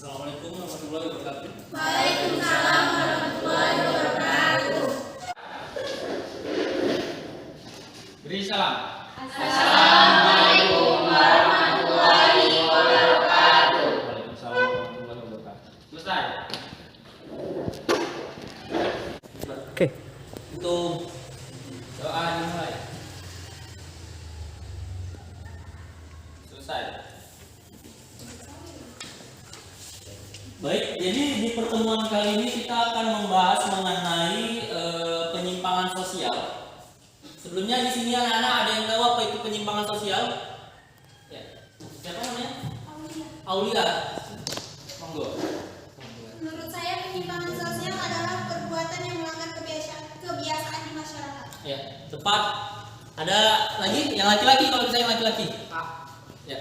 Assalamualaikum warahmatullahi wabarakatuh. Waalaikumsalam warahmatullahi wabarakatuh. Beri salam. Assalamualaikum warahmatullahi wabarakatuh. Waalaikumsalam warahmatullahi wabarakatuh. Selesai. Oke. Untuk doa dimulai. Selesai. Baik, jadi di pertemuan kali ini kita akan membahas mengenai penyimpangan sosial. Sebelumnya di sini anak-anak ada yang tahu apa itu penyimpangan sosial? Ya. Siapa namanya? Aulia. Monggo. Menurut saya penyimpangan sosial adalah perbuatan yang melanggar kebiasaan di masyarakat. Ya, tepat. Ada lagi yang laki-laki, kalau bisa yang laki-laki. Ya.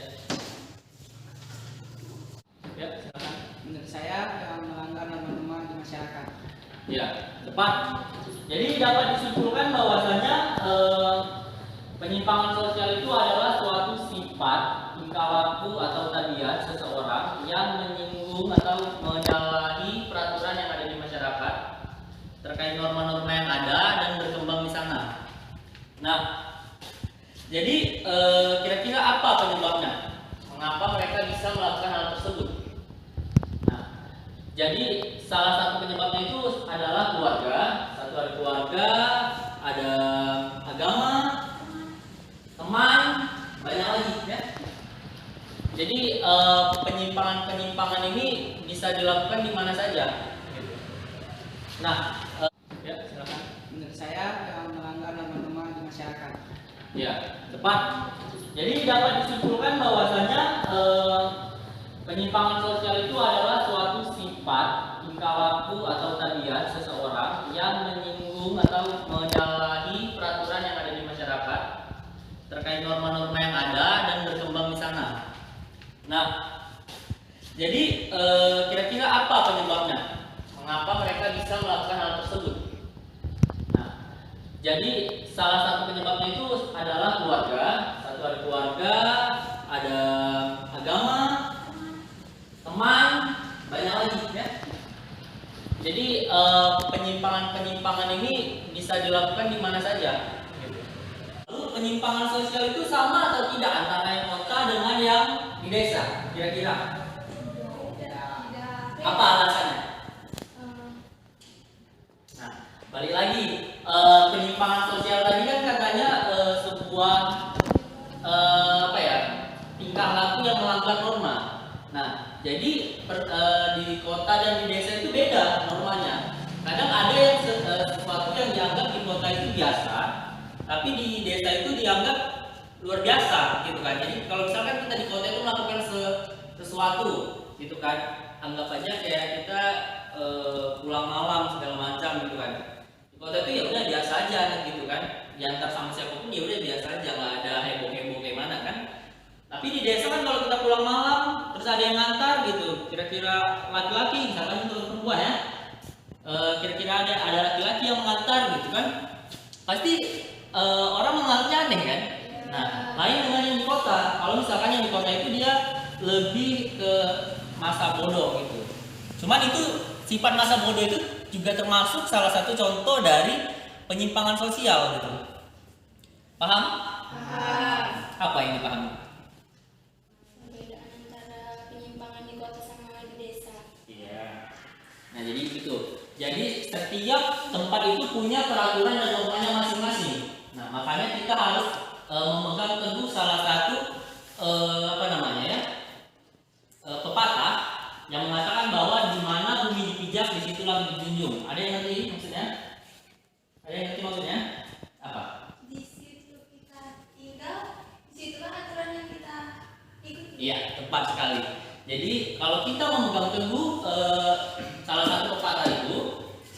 Ya, silakan. Menurut saya yang melanggar norma-norma di masyarakat. Ya, tepat. Jadi dapat disimpulkan bahwasanya penyimpangan sosial itu adalah suatu sifat, tingkah laku atau tabiat seseorang yang menyinggung atau menyalahi peraturan yang ada di masyarakat terkait norma-norma yang ada dan berkembang di sana. Nah, jadi kira-kira apa penyebabnya? Mengapa mereka bisa melakukan hal tersebut? Nah, jadi salah satu penyebabnya itu adalah keluarga. Satu ada keluarga, ada agama, teman, banyak lagi ya. Jadi penyimpangan ini bisa dilakukan di mana saja. Nah, ya silakan. Menurut saya yang melanggar norma-norma di masyarakat. Ya, tepat. Jadi dapat disimpulkan bahwasanya penyimpangan sosial itu adalah suatu sifat, tingkah laku atau tabiat seseorang yang menyinggung atau menyalahi peraturan yang ada di masyarakat terkait norma-norma yang ada dan berkembang di sana. Nah, jadi kira-kira apa penyebabnya? Mengapa mereka bisa melakukan hal tersebut? Nah, jadi salah satu penyebabnya itu adalah keluarga. Satu ada keluarga, ada agama, teman, banyak lagi ya. Jadi penyimpangan ini bisa dilakukan di mana saja. Lalu penyimpangan sosial itu sama atau tidak antara yang kota dengan yang di desa? Kira-kira apa alasannya? Nah, balik lagi penyimpangan sosial tadi kan katanya sebuah tingkah laku yang melanggar norma. Nah, jadi di kota dan di desa itu beda normanya. Kadang ada yang sesuatu yang dianggap di kota itu biasa, tapi di desa itu dianggap luar biasa, gitu kan. Jadi kalau misalkan kita di kota itu melakukan sesuatu, gitu kan, anggap aja kayak kita pulang malam segala macam, gitu kan. Di kota itu ya udah biasa aja, gitu kan. Diantar sama siapapun ya udah biasa aja, nggak ada heboh-heboh kayak mana kan. Tapi di desa kan kalau kita pulang malam terus ada yang ngantar gitu, kira-kira laki-laki, misalkan untuk perempuan ya, kira-kira ada laki-laki yang mengantar gitu kan, pasti orang menganggapnya aneh kan. Nah, lain dengan yang di kota. Kalau misalkan yang di kota itu dia lebih ke masa bodoh gitu. Cuman itu sifat masa bodoh itu juga termasuk salah satu contoh dari penyimpangan sosial gitu. Paham? Paham. Apa yang dipahami? Perbedaan antara penyimpangan di kota sama di desa. Iya. Nah, jadi itu. Jadi setiap tempat itu punya peraturan dan normanya masing-masing. Nah, makanya kita harus memegang teguh salah satu pepatah yang mengatakan bahwa di mana bumi dipijak disitulah dijunjung. Ada yang ngerti maksudnya? Ada yang ngerti maksudnya? Apa? Di situ kita tinggal, disitulah aturan yang kita ikuti. Iya, tepat sekali. Jadi kalau kita memegang teguh salah satu pepatah itu,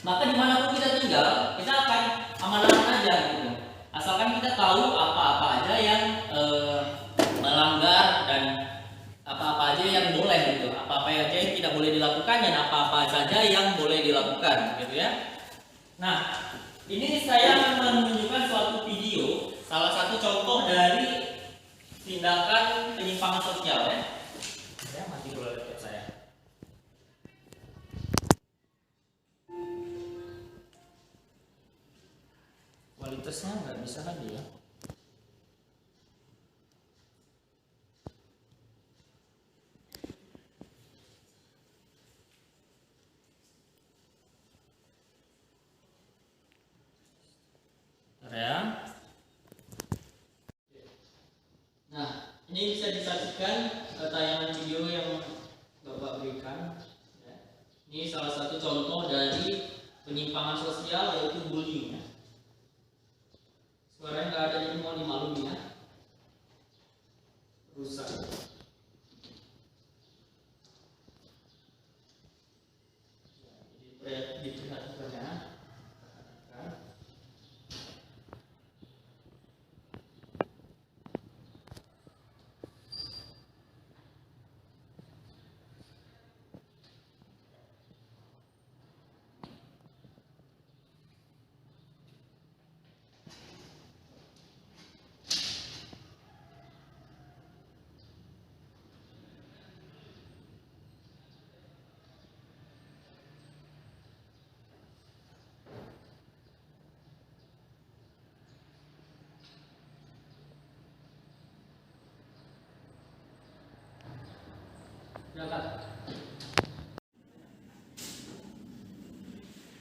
maka dimanapun kita tinggal, kita akan aman-aman aja gitu. Asalkan kita tahu apa-apa aja yang melanggar dan apa-apa aja yang boleh gitu, apa-apa aja yang tidak boleh dilakukan dan apa-apa saja yang boleh dilakukan, gitu ya. Nah, ini saya akan menunjukkan suatu video, salah satu contoh dari tindakan penyimpangan sosial ya. Saya mati dulu laptop saya. bisa kan dia? Ya. Nah, ini bisa disaksikan tayangan video yang Bapak berikan. Ya. Ini salah satu contoh dari penyimpangan sosial, yaitu bullying. Ya. Suaranya nggak ada, jadi mau dimaklumi ya. Rusak. Jadi diperhatikan ya. Silakan.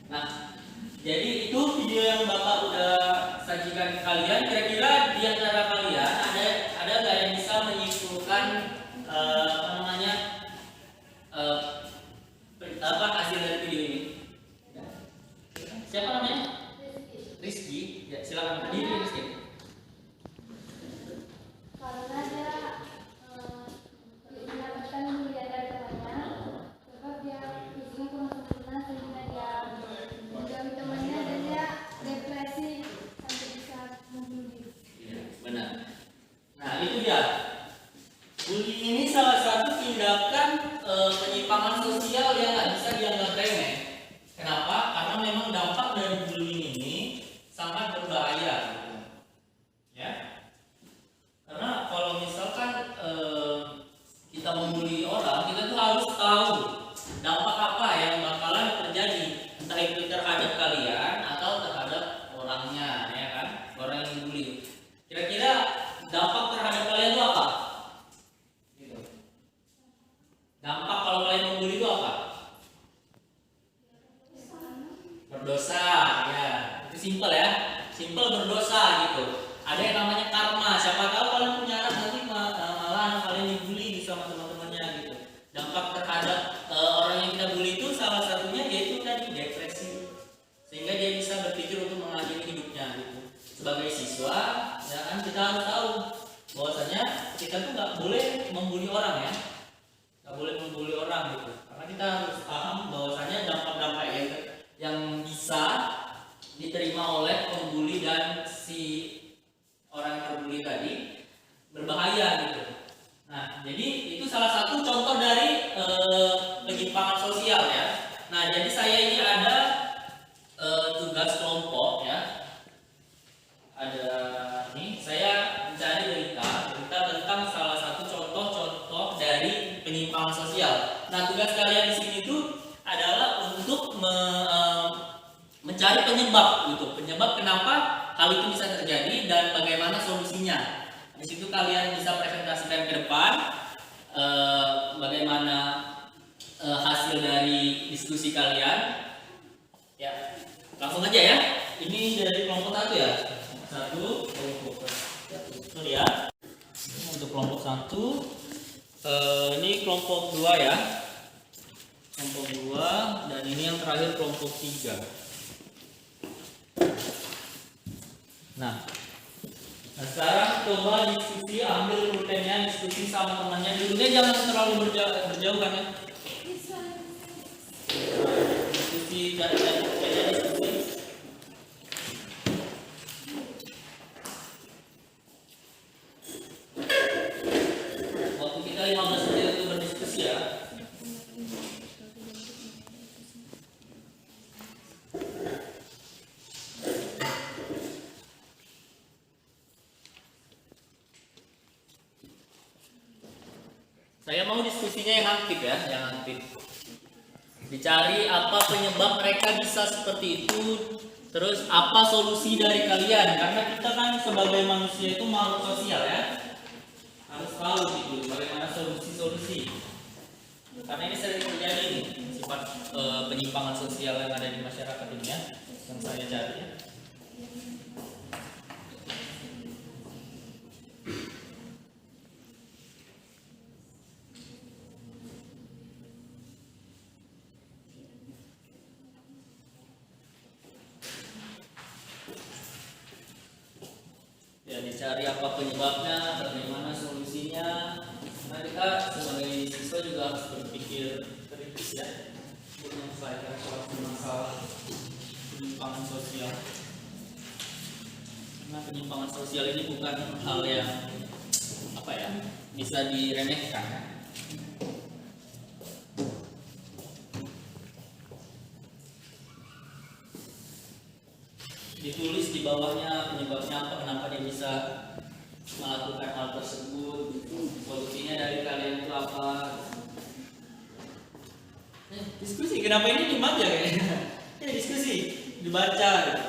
Nah, jadi itu video yang Bapak udah sajikan ke kalian. Kira-kira di antara kalian ada nggak yang bisa menyimpulkan apa namanya apa hasil dari video ini? Siapa namanya? Rizky. Ya, silakan berdiri Rizky. Karena dia mendapatkan mulia dari temannya, sebab dia ujian kurang sempurna sehingga dia menjauhi temannya dan dia depresi sampai bisa membunuh diri. Iya, benar. Nah, itu dia. Bullying ini salah satu tindakan penyimpangan sosial yang nggak bisa dianggap remeh. Kenapa? Karena memang dampak dari bullying ini sangat berbahaya. Gitu. Ya. Karena kalau misalkan kita membuli orang, kita tuh harus tahu dampak apa yang bakalan terjadi, entah itu terhadap kalian atau terhadap orangnya, ya kan? Orang yang dibully. Kira-kira dampak terhadap kalian itu apa? Gitu. Dampak kalau kalian membuli itu apa? Berdosa, ya. Itu simpel ya. Simpel berdosa gitu. Ada yang namanya karma. Siapa tahu kalian punya anak nanti malah anak kalian dibully sama teman-temannya gitu. Dampak terhadap orang yang kita bully itu salah satunya yaitu tadi depresi. Sehingga dia bisa berpikir untuk mengakhiri hidupnya gitu. Sebagai siswa, ya kan kita harus tahu bahwasanya kita tuh nggak boleh membuli orang ya. Nggak boleh membuli orang gitu. Karena kita harus paham bahwasanya dampak-dampak yang bisa diterima oleh pembuli dan si orang yang terbuli tadi berbahaya gitu. Nah, jadi itu salah satu contoh dari penyimpangan sosial ya. Nah, jadi saya ini ada tugas kelompok ya. Ada nih, saya mencari berita tentang salah satu contoh-contoh dari penyimpangan sosial. Nah, tugas kalian di sini tuh adalah untuk mencari penyebab gitu. Penyebab kenapa hal itu bisa terjadi dan bagaimana solusinya. Di situ kalian bisa presentasikan ke depan bagaimana hasil dari diskusi kalian. Ya, langsung aja ya. Ini dari kelompok 1 ya. Kelompok 1. Sorry ya. Untuk kelompok 1 ini kelompok 2 ya. Kelompok 2 dan ini yang terakhir kelompok 3. Nah, sekarang coba diskusi, ambil pulpennya, diskusi sama temannya. Dulunya jangan terlalu berjauh kan ya. Diskusi dan diskusi. Waktu kita 15 menit untuk berdiskusi ya. Saya mau diskusinya yang aktif ya, yang aktif. Dicari apa penyebab mereka bisa seperti itu Terus apa solusi dari kalian? Karena kita kan sebagai manusia itu makhluk sosial ya. Harus tahu gitu bagaimana solusi-solusi. Karena ini sering terjadi nih sifat penyimpangan sosial yang ada di masyarakat ini ya, yang saya cari ya. Ya dicari apa penyebabnya, bagaimana solusinya. Nah kita sebagai siswa juga harus berpikir kritis ya untuk menyelesaikan suatu masalah penyimpangan sosial. Karena penyimpangan sosial ini bukan hal yang apa ya bisa diremehkan. Ditulis di bawahnya penyebabnya apa, kenapa dia bisa melakukan hal tersebut, solusinya dari kalian itu apa. Diskusi, kenapa ini cuma aja kayaknya? Ya diskusi, dibaca.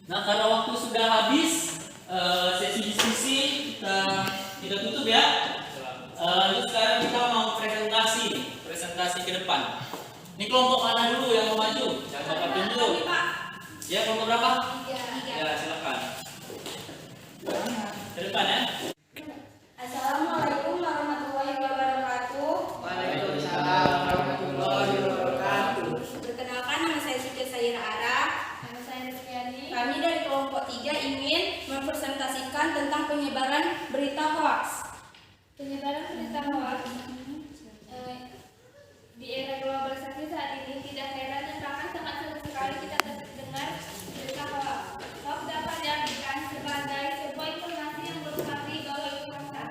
Nah karena waktu sudah habis, sesi diskusi kita tutup ya. Lalu sekarang kita mau presentasi ke depan. Ini kelompok mana dulu yang mau maju? Yang bapak tunjuk. Ya kelompok berapa? 3. Ya silakan. Ke depan ya. Assalamualaikum warahmatullahi wabarakatuh. Waalaikumsalam warahmatullahi wabarakatuh. Perkenalkan, nama saya Suci Saira Ara. Nama saya Rizkyani. Kami dari kelompok 3 ingin mempresentasikan tentang penyebaran berita hoax. Penyebaran berita hoax di era globalisasi saat ini tidak heran dan bahkan sangat sering sekali kita dengar berita hoax. Hoax dapat diartikan sebagai sebuah informasi yang bersumber bahwa itu fakta,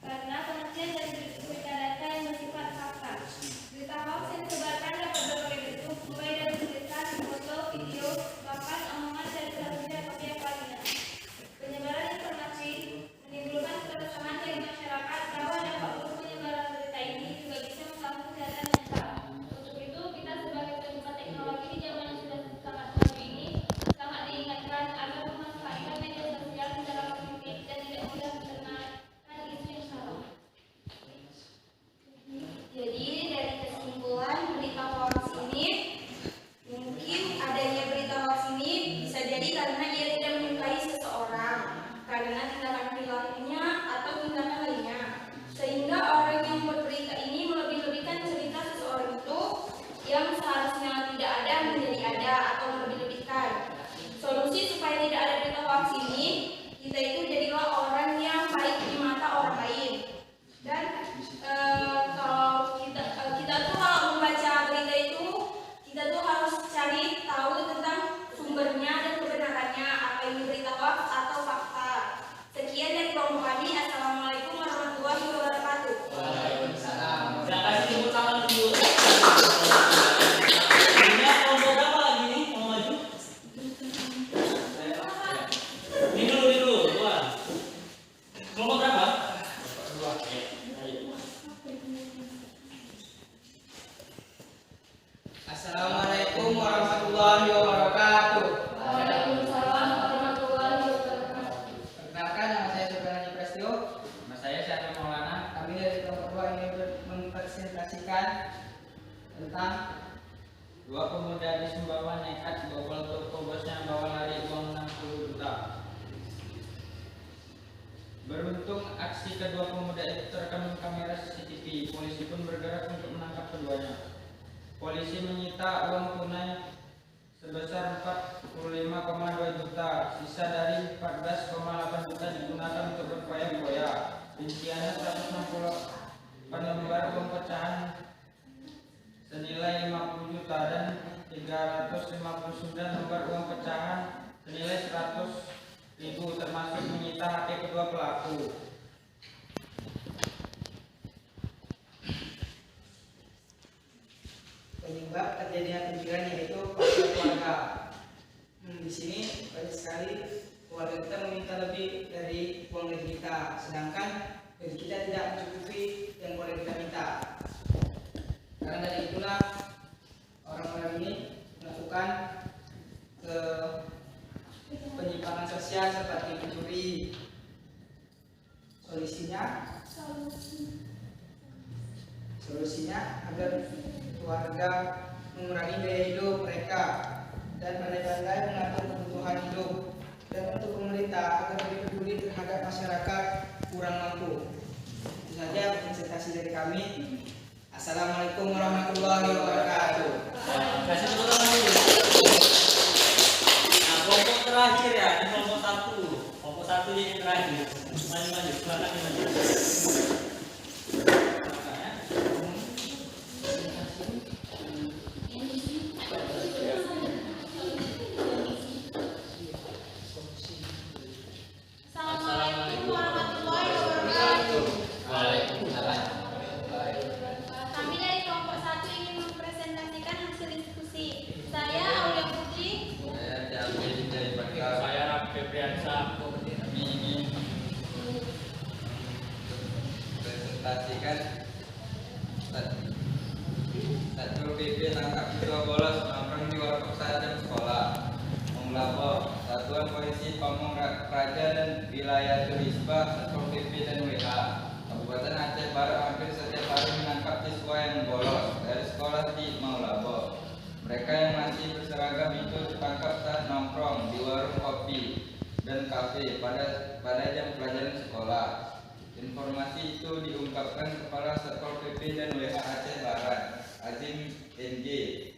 karena pengertian dari berita data yang bersifat fakta. Berita hoax yang disebarkan dapat berbagai bentuk, mulai dari tulisan, foto, video, bahkan omongan dari satu pihak ke pihak lainnya. Penyebaran informasi menimbulkan keresahan bagi masyarakat bahwa dampak buruk penyebaran berita ini juga bisa mengganggu kesehatan mental. Untuk itu, kita sebagai pengguna teknologi di zaman yang sudah sangat maju ini sangat diingatkan agar memanfaatkan media sosial secara positif dan tidak mudah mendengarkan isu yang salah. Jadi dari kesimpulan berita hoax ini, mungkin adanya berita hoax ini bisa jadi karena dia tidak menyukai seseorang karena tindakan perilakunya atau tindakan lainnya, sehingga orang yang berberita ini melebih-lebihkan cerita seseorang itu yang seharusnya tidak ada menjadi ada atau melebih-lebihkan. Solusi supaya tidak ada berita hoax ini, kita itu jadilah orang yang baik di mata orang lain. Dan kalau kita tuh kalau membaca berita itu, kita tuh harus cari tahu tentang sumbernya dan kebenarannya, Assalamualaikum warahmatullahi wabarakatuh. Waalaikumsalam warahmatullahi wabarakatuh. Perkenalkan, nama saya Saudara Haji Prasetyo. Nama saya Syafri Maulana. Kami dari kelompok 2 ingin mempresentasikan tentang Dua pemuda di Sumbawa nekat bobol toko bosnya bawa lari uang 60 juta. Beruntung aksi kedua pemuda itu terekam kamera CCTV. Polisi pun bergerak untuk menangkap keduanya. Polisi menyita uang tunai sebesar 45,2 juta. Sisa dari 14,8 juta digunakan untuk berfoya-foya. Rinciannya 168 lembar uang pecahan senilai 50 juta dan 359 lembar uang pecahan senilai 100.000, termasuk menyita HP kedua pelaku. penyebab terjadinya pencurian yaitu faktor keluarga. Di sini banyak sekali keluarga kita meminta lebih dari uang gaji kita, sedangkan gaji kita tidak mencukupi yang keluarga kita minta. Karena dari itulah orang-orang ini melakukan penyimpangan sosial seperti mencuri. Solusinya agar keluarga mengurangi biaya hidup mereka dan pandai-pandai mengatur kebutuhan hidup, dan untuk pemerintah agar lebih peduli terhadap masyarakat kurang mampu. Itu saja presentasi dari kami. Assalamualaikum warahmatullahi wabarakatuh. Kasih tepuk tangan dulu. Nah, kelompok terakhir ya, ini kelompok 1. Kelompok 1 yang terakhir. Maju, silakan maju. Assalamualaikum warahmatullahi wabarakatuh. Waalaikumsalam. Kami dari kelompok 1 ingin mempresentasikan hasil diskusi. Saya Aulia Putri. Saya Rafi Priyansa. Kami ingin presentasikan Satpol PP tangkap siswa bolos nongkrong di warkop saat jam sekolah. Mengelapor Satuan Polisi Pamong Praja dan Wilayah Turisba, Satpol PP dan WH Kabupaten Aceh Barat hampir setiap hari menangkap siswa yang bolos dari sekolah di Maulabo. Mereka yang masih berseragam itu ditangkap saat nongkrong di warung kopi dan kafe pada jam pelajaran sekolah. Informasi itu diungkapkan Kepala Satpol PP dan WH Aceh Barat, Azim NG,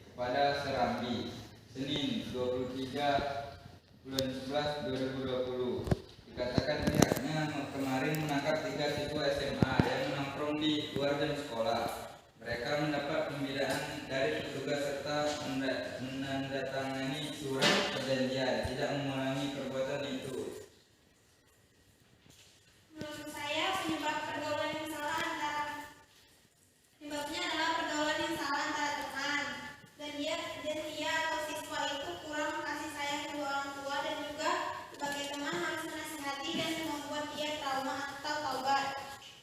kepada Serambi, Senin 23 bulan 11 2020. Dikatakan pihaknya kemarin menangkap 3 siswa SMA yang menongkrong di luar jam sekolah. Mereka mendapat pembinaan dari petugas serta menandatangani surat perjanjian tidak mengulangi perbuatan itu. Menurut saya penyebabnya adalah pergaulan yang salah antara teman, dan dia atau siswa itu kurang kasih sayang kedua orang tua, dan juga sebagai teman harus menasihati dan membuat dia trauma atau taubat.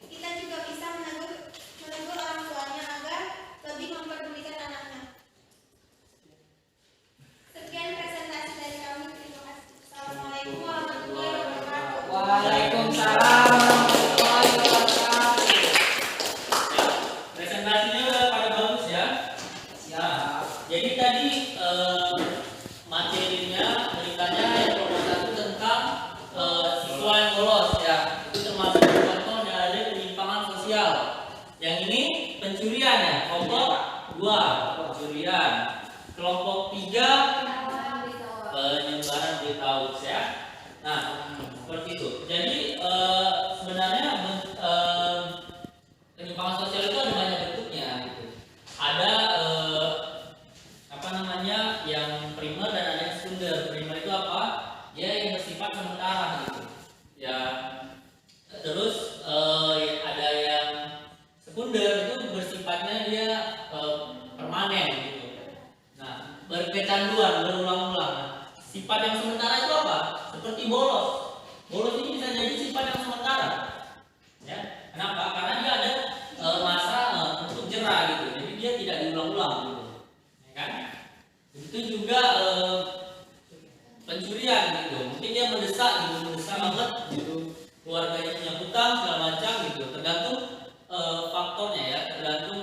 Kita juga bisa menegur orang tuanya agar lebih memperdulikan anaknya. Sekian presentasi dari kami. Terima kasih. Assalamualaikum warahmatullahi wabarakatuh. Waalaikumsalam warahmatullahi wabarakatuh. Presentasinya udah pada bagus ya. Siap. Jadi tadi materinya, beritanya yang kelompok 1 tentang siswa yang bolos ya. Itu termasuk contoh dari penyimpangan sosial. Yang ini pencurian ya, kelompok 2 pencurian. Kelompok 3 penyebaran berita hoax ya. Nah, seperti itu. Jadi sebenarnya penyimpangan sosial itu ada banyak bentuknya gitu. Ada yang primer dan ada yang sekunder. Primer itu apa? Dia yang bersifat sementara gitu. Ya. Terus ada yang sekunder itu bersifatnya dia permanen gitu. Nah, berkecanduan, berulang-ulang. Sifat yang sementara itu apa? Seperti bolos. Bolos ini bisa jadi sifat yang sementara. Ya. Kenapa? Karena dia ada masa untuk jerah gitu. Jadi dia tidak diulang-ulang gitu. Ya kan? kepikiran gitu, mungkin dia mendesak banget gitu, keluarganya punya hutang segala macam gitu, tergantung faktornya ya, tergantung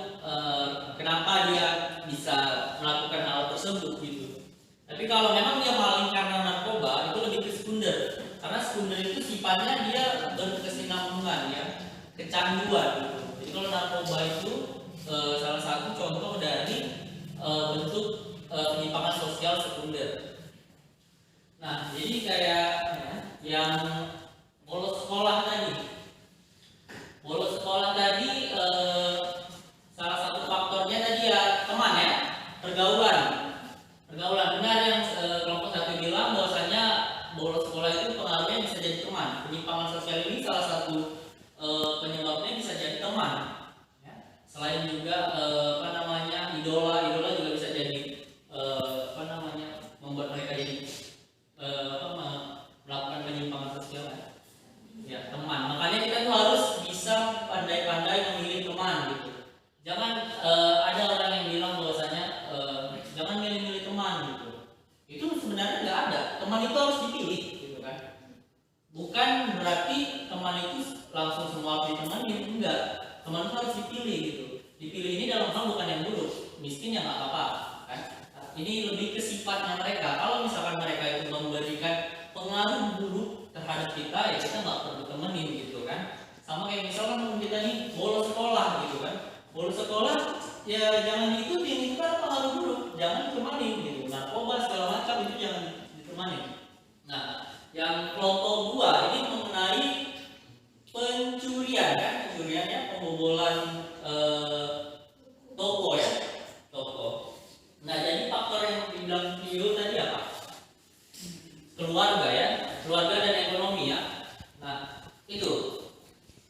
kenapa dia bisa melakukan hal tersebut gitu. Tapi kalau memang dia maling karena narkoba itu lebih ke sekunder, karena sekunder itu sifatnya dia berkesinambungan ya, kecanduan gitu. Jadi kalau narkoba itu salah satu contoh dari bentuk penyimpangan sosial sekunder. Nah, jadi kayak yang bolos sekolah tadi, salah satu faktornya tadi ya teman ya, pergaulan. Benar yang kelompok satu bilang bahwasanya bolos sekolah itu pengaruhnya bisa jadi teman. Penyimpangan sosial ini salah satu penyebabnya bisa jadi teman. Ya. Selain juga idola juga bisa jadi membuat mereka jadi melakukan penyimpangan sosial ya teman. Makanya kita tuh harus bisa pandai-pandai memilih teman gitu. Jangan ada orang yang bilang bahwasanya jangan milih-milih teman gitu. Itu sebenarnya nggak ada. Teman itu harus dipilih gitu kan. Bukan berarti teman itu langsung semua ditemenin, enggak. Teman itu harus dipilih gitu. Dipilih ini dalam hal bukan yang buruk, miskin ya nggak apa-apa kan. Ini lebih ke sifatnya mereka. Kalau misalkan mereka itu memberikan pengaruh buruk terhadap kita, ya kita nggak perlu temenin gitu kan. Sama kayak misalkan kita nih bolos sekolah gitu kan. Bolos sekolah ya jangan diikutin, itu kan pengaruh buruk, jangan ditemanin gitu. Narkoba segala macam itu jangan ditemanin. Nah, yang kelompok 2 ini mengenai pencurian kan, pencuriannya pembobolan toko ya, toko. Nah, jadi faktor yang dibilang Vio tadi apa? Keluarga ya, keluarga dan ekonomi ya. Nah, itu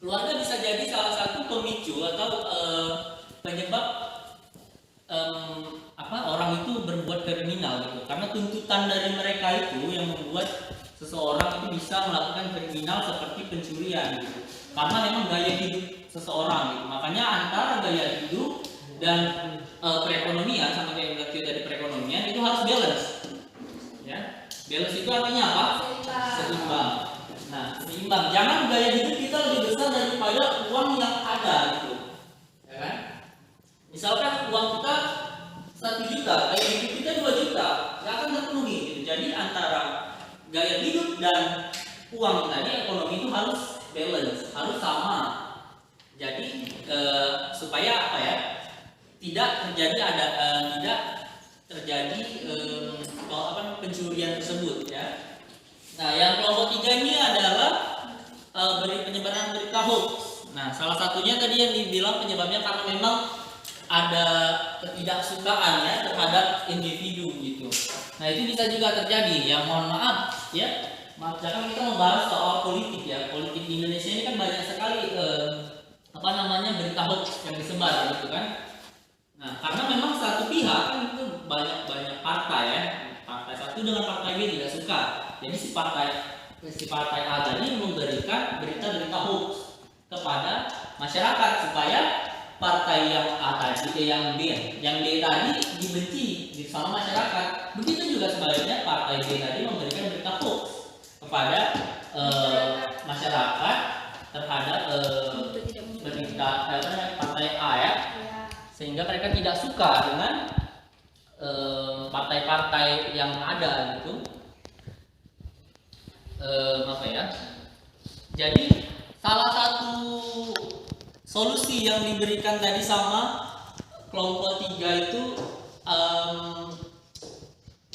keluarga bisa jadi salah satu pemicu atau penyebab orang itu berbuat kriminal gitu. Karena tuntutan dari mereka itu yang membuat seseorang itu bisa melakukan kriminal seperti pencurian gitu. Karena memang gaya hidup seseorang gitu. Makanya antara gaya hidup dan perekonomian, sama kayak yang dari perekonomian itu harus balance. Ya. Balance itu artinya apa? Seimbang. Nah, seimbang. Jangan gaya hidup kita lebih besar daripada uang yang ada gitu. Ya kan? Misalkan uang kita 1 juta, gaya hidup kita 2 juta, nggak akan terpenuhi gitu. Jadi antara gaya hidup dan uang tadi, ekonomi itu harus balance, harus sama. Jadi supaya apa ya? Tidak terjadi pencurian tersebut ya. Nah, yang kelompok 3 ini adalah penyebaran berita hoax. Nah, salah satunya tadi yang dibilang penyebabnya karena memang ada ketidaksukaan ya terhadap individu gitu. Nah, itu bisa juga terjadi. Ya mohon maaf ya. Jangan kita membahas soal politik ya. Politik di Indonesia ini kan banyak sekali berita hoax yang disebar gitu kan. Nah, karena memang satu pihak kan itu banyak partai ya. Partai satu dengan partai B tidak suka. Jadi si partai A tadi memberikan berita hoax kepada masyarakat supaya partai yang A tadi yang B tadi dibenci sama masyarakat. Begitu juga sebaliknya partai B tadi memberikan berita hoax kepada masyarakat terhadap berita partai A ya. Sehingga mereka tidak suka dengan partai-partai yang ada gitu. Jadi salah satu solusi yang diberikan tadi sama kelompok 3 itu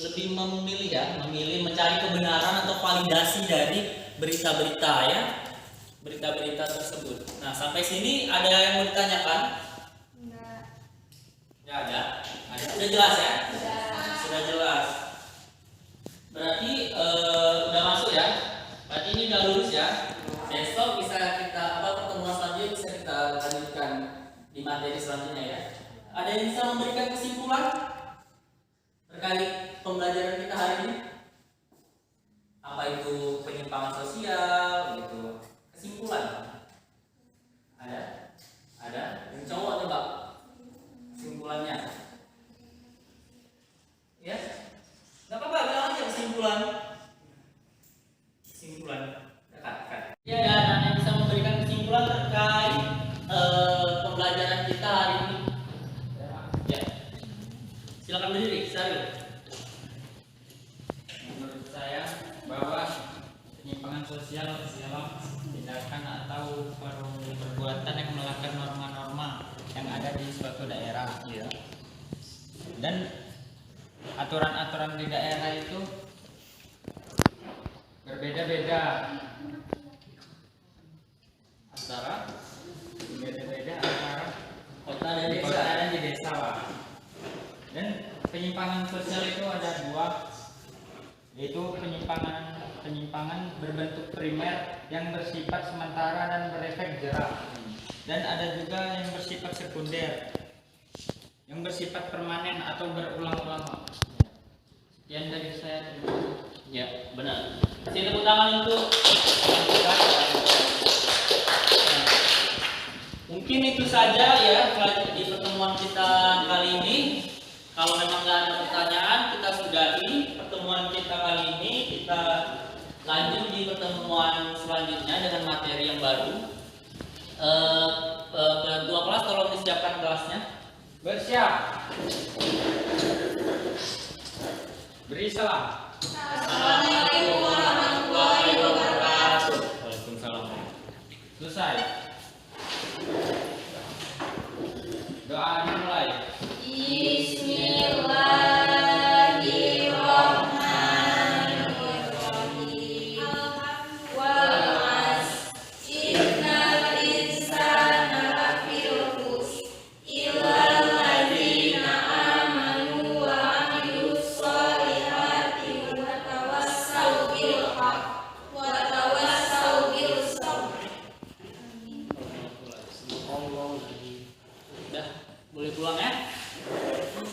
lebih memilih mencari kebenaran atau validasi dari berita-berita ya, berita-berita tersebut. Nah, sampai sini ada yang mau ditanyakan? Enggak ada. Sudah jelas ya? Sudah jelas. Berarti udah masuk ya? Berarti ini udah lulus ya? Besok bisa kita pertemuan selanjutnya bisa kita lanjutkan di materi selanjutnya ya. Ada yang bisa memberikan kesimpulan terkait pembelajaran kita hari ini? Apa itu penyimpangan sosial gitu? Kesimpulan? Ada? Yang cowok coba kesimpulannya? Ya? Gak apa-apa, bilang aja kesimpulan. berdiri, Saril. Menurut saya bahwa penyimpangan sosial ialah tindakan atau perbuatan yang melanggar norma-norma yang ada di suatu daerah. Iya. Dan aturan-aturan di daerah itu berbeda-beda antara Kota dan di desa. kota dan di desa, Pak. Dan penyimpangan sosial itu ada dua, yaitu penyimpangan berbentuk primer yang bersifat sementara dan berefek jera, dan ada juga yang bersifat sekunder yang bersifat permanen atau berulang-ulang. Sekian dari saya. Terima kasih. Ya, benar. Kasih tepuk tangan untuk mungkin itu saja ya di pertemuan kita kali ini. Kalau memang nggak ada pertanyaan, kita sudahi pertemuan kita kali ini. Kita lanjut di pertemuan selanjutnya dengan materi yang baru. Ketua kelas tolong disiapkan kelasnya. Bersiap. Beri salam. Assalamualaikum warahmatullahi wabarakatuh. Waalaikumsalam. Selesai. Doa